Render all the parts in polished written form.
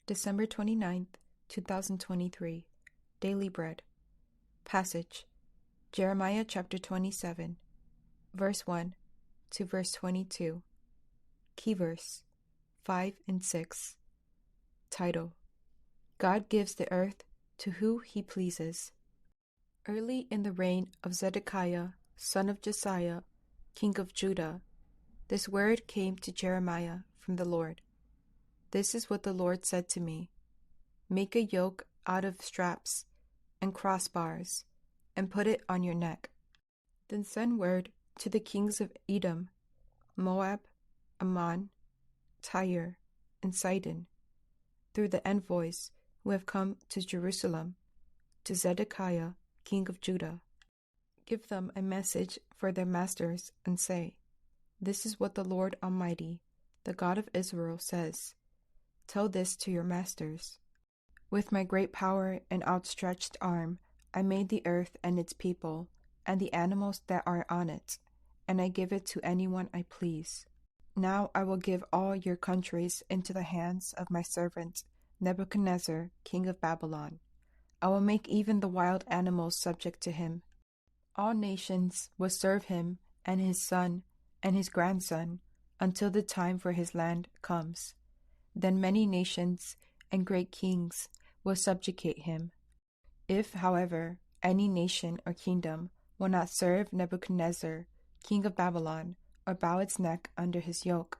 December 29th, 2023. Daily Bread. Passage: Jeremiah chapter 27, verse 1 to verse 22. Key verse 5 and 6. Title: God gives the earth to who he pleases. Early in the reign of Zedekiah, son of Josiah, king of Judah, this word came to Jeremiah from the Lord. This is what the Lord said to me: Make a yoke out of straps and crossbars, and put it on your neck. Then send word to the kings of Edom, Moab, Ammon, Tyre and Sidon, through the envoys who have come to Jerusalem, to Zedekiah, king of Judah. Give them a message for their masters, and say, This is what the Lord Almighty, the God of Israel, says. Tell this to your masters. With my great power and outstretched arm, I made the earth and its people, and the animals that are on it, and I give it to anyone I please. Now I will give all your countries into the hands of my servant Nebuchadnezzar, king of Babylon. I will make even the wild animals subject to him. All nations will serve him and his son and his grandson until the time for his land comes. Then many nations and great kings will subjugate him. If, however, any nation or kingdom will not serve Nebuchadnezzar, king of Babylon, or bow its neck under his yoke,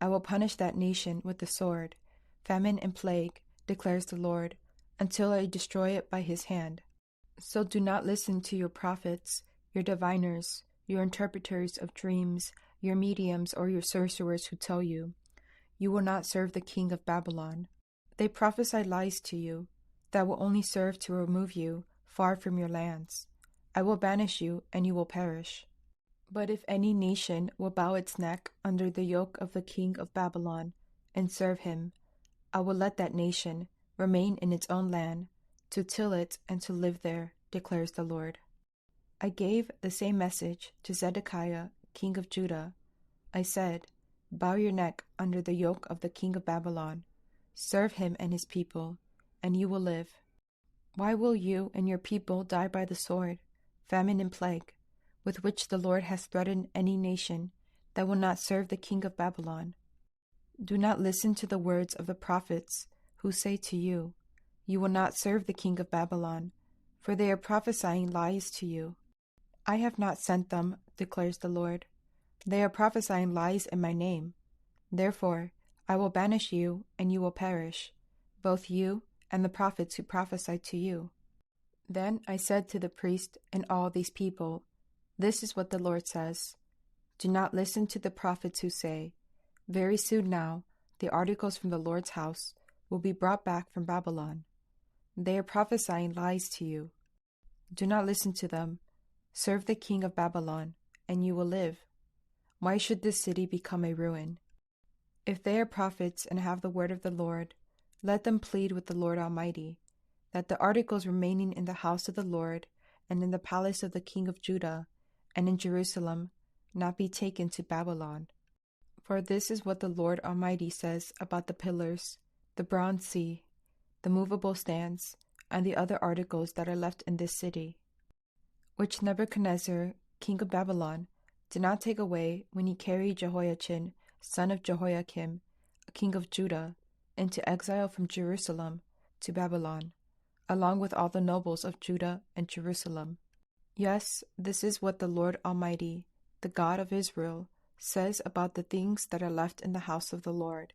I will punish that nation with the sword, famine and plague, declares the Lord, until I destroy it by his hand. So do not listen to your prophets, your diviners, your interpreters of dreams, your mediums, or your sorcerers who tell you, You will not serve the king of Babylon. They prophesy lies to you that will only serve to remove you far from your lands. I will banish you, and you will perish. But if any nation will bow its neck under the yoke of the king of Babylon and serve him, I will let that nation remain in its own land, to till it and to live there, declares the Lord. I gave the same message to Zedekiah, king of Judah. I said, Bow your neck under the yoke of the king of Babylon. Serve him and his people, and you will live. Why will you and your people die by the sword, famine and plague, with which the Lord has threatened any nation that will not serve the king of Babylon? Do not listen to the words of the prophets who say to you, You will not serve the king of Babylon, for they are prophesying lies to you. I have not sent them, declares the Lord. They are prophesying lies in my name. Therefore, I will banish you, and you will perish, both you and the prophets who prophesy to you. Then I said to the priest and all these people, This is what the Lord says. Do not listen to the prophets who say, Very soon now, the articles from the Lord's house will be brought back from Babylon. They are prophesying lies to you. Do not listen to them. Serve the king of Babylon, and you will live. Why should this city become a ruin? If they are prophets and have the word of the Lord, let them plead with the Lord Almighty, that the articles remaining in the house of the Lord and in the palace of the king of Judah and in Jerusalem not be taken to Babylon. For this is what the Lord Almighty says about the pillars, the bronze sea, the movable stands, and the other articles that are left in this city, which Nebuchadnezzar, king of Babylon, did not take away when he carried Jehoiachin, son of Jehoiakim, king of Judah, into exile from Jerusalem to Babylon, along with all the nobles of Judah and Jerusalem. Yes, this is what the Lord Almighty, the God of Israel, says about the things that are left in the house of the Lord,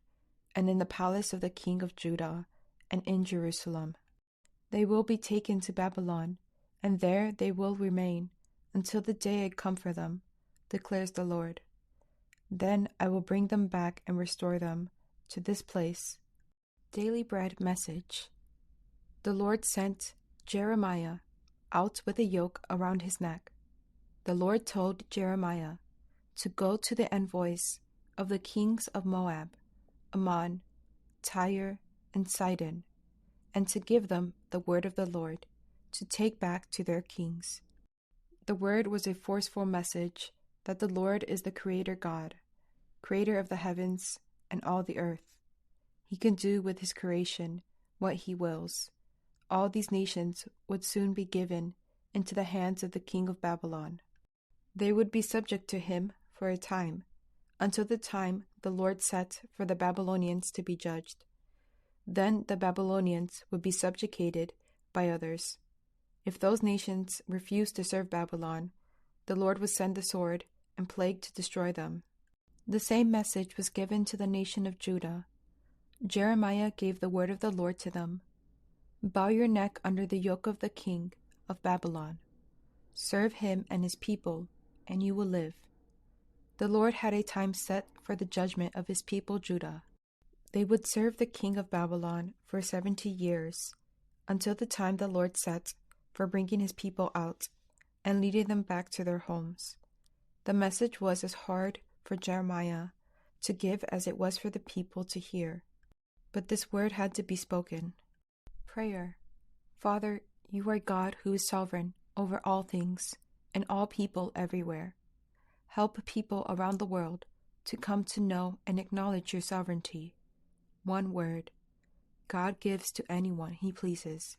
and in the palace of the king of Judah, and in Jerusalem. They will be taken to Babylon, and there they will remain, until the day I come for them, declares the Lord. Then I will bring them back and restore them to this place. Daily Bread Message. The Lord sent Jeremiah out with a yoke around his neck. The Lord told Jeremiah to go to the envoys of the kings of Moab, Ammon, Tyre and Sidon, and to give them the word of the Lord to take back to their kings. The word was a forceful message that the Lord is the Creator God, creator of the heavens and all the earth. He can do with his creation what he wills. All these nations would soon be given into the hands of the king of Babylon. They would be subject to him for a time, until the time the Lord set for the Babylonians to be judged. Then the Babylonians would be subjugated by others. If those nations refused to serve Babylon, the Lord would send the sword and plague to destroy them. The same message was given to the nation of Judah. Jeremiah gave the word of the Lord to them. Bow your neck under the yoke of the king of Babylon. Serve him and his people, and you will live. The Lord had a time set for the judgment of his people Judah. They would serve the king of Babylon for 70 years, until the time the Lord set for bringing his people out and leading them back to their homes. The message was as hard for Jeremiah to give as it was for the people to hear, but this word had to be spoken. Prayer. Father, you are God who is sovereign over all things and all people everywhere. Help people around the world to come to know and acknowledge your sovereignty. One word. God gives to anyone he pleases.